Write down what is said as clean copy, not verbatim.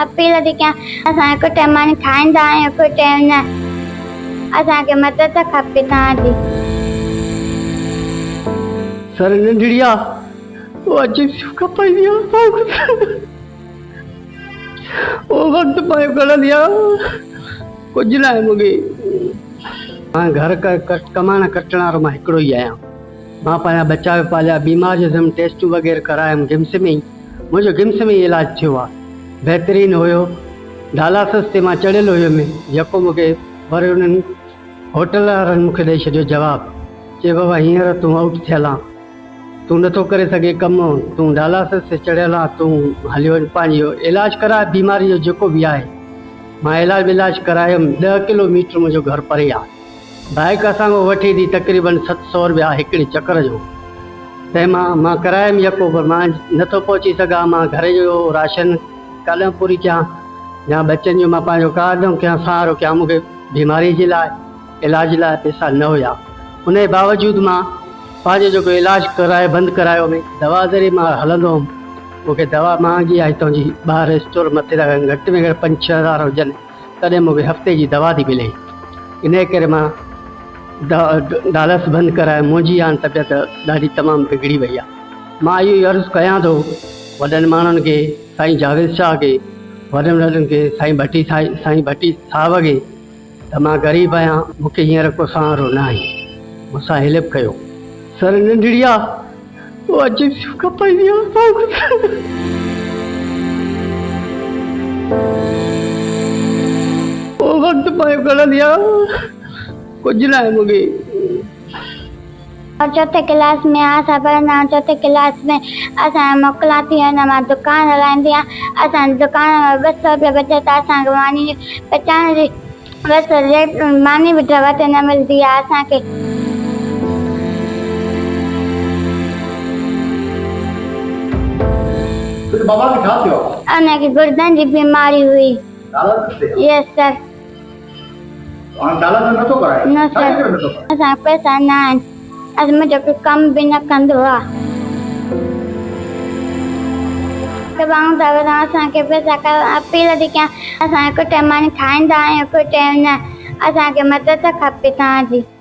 Appeal थी कयां असां हिकु टाइम मानी खाईंदा आहियूं हिकु टाइम न असांखे मदद खपे तव्हांजी। सर नंढड़िया वो अॼु खपाई वो वक्त पायो गलत या कुछ ना है मुगे मां घर का कमाना कटण वारो मां हिकिड़ो ई आहियां। मां पंहिंजा बच्चा बि पालिया, बीमार जो थियुमि, टेस्ट वग़ैरह करायमि गिम्स में ई, मुंहिंजो गिम्स में ई इलाजु थियो आहे, बहितरीनु हुयो। डायलिसिस ते मां चढ़ियल हुयुमि, जेको मूंखे वरी उन्हनि होटल वारनि मूंखे ॾेई छॾियो जवाबु, चए बाबा हींअर तूं आउट थियल आहे, तूं नथो करे सघे कमु, तूं डायलिसिस ते चढ़ियल आहे, तूं हली वञ पंहिंजो इलाजु कराए बीमारी जो जेको बि आहे। मां इलाजु करायुमि, 10 किलोमीटर मुंहिंजो घरु परे आहे। बाइक असां खां वठी ॾी तक़रीबन 700 रुपया हिकिड़े चकर जो, तंहिं मां करायमि यको, पर मां नथो पहुची सघां। मां घर जो राशन काॾां पूरी कयां या बच्चनि जो मां पंहिंजो काॾों कयां, सहारो कयां, मूंखे बीमारी जे लाइ इलाज लाइ पैसा न हुया। उन जे बावजूदि मां पंहिंजो जेको इलाजु कराए बंदि करायो में दवा ज़रिए मां हलंदो हुउमि। मूंखे दवा महांगी आहे हितां जी, ॿाहिरि स्टोर मथे था घटि में घटि 5-6 हज़ार हुजनि, तॾहिं मूंखे हफ़्ते जी दवा थी मिले। इन करे मां डायलिसिस बंदि कराए, मुंहिंजी हाणे तबियत ॾाढी तमामु बिगड़ी वई आहे। मां इहो ई अर्ज़ु कयां थो वॾनि माण्हुनि खे, साईं जावेद शाह खे, वॾनि खे, साईं भट्टी साहब खे, त मां ग़रीब आहियां, मूंखे हींअर को सहारो न आहे, मूंसां हेल्प कयो। सर नंढड़िया वो अॼु खपाई वो वक्त पायो गलत या कुछ ना है मुगे। और चौथे क्लास में असां पढ़ंदा आहियूं, चौथे क्लास में असां मोकिलां थी वञा, मां दुकानु हलाईंदी आहियां। असां दुकान में 200 रुपया बचे त असांखे मानी पचाइण जी बसि रेट मानी बि वधि न मिलंदी आहे असांखे। बाबा खे छा थियो? उनखे गुर्दनि जी बीमारी हुई। यस सर। न सर, असां पैसा न आहिनि, मुंहिंजो कमु बि न कंदो आहे। असांखे पैसा अपील थी कयां असां हिकु टाइम मानी खाईंदा आहियूं हिकु टाइम न असांखे मदद खपे तव्हांजी।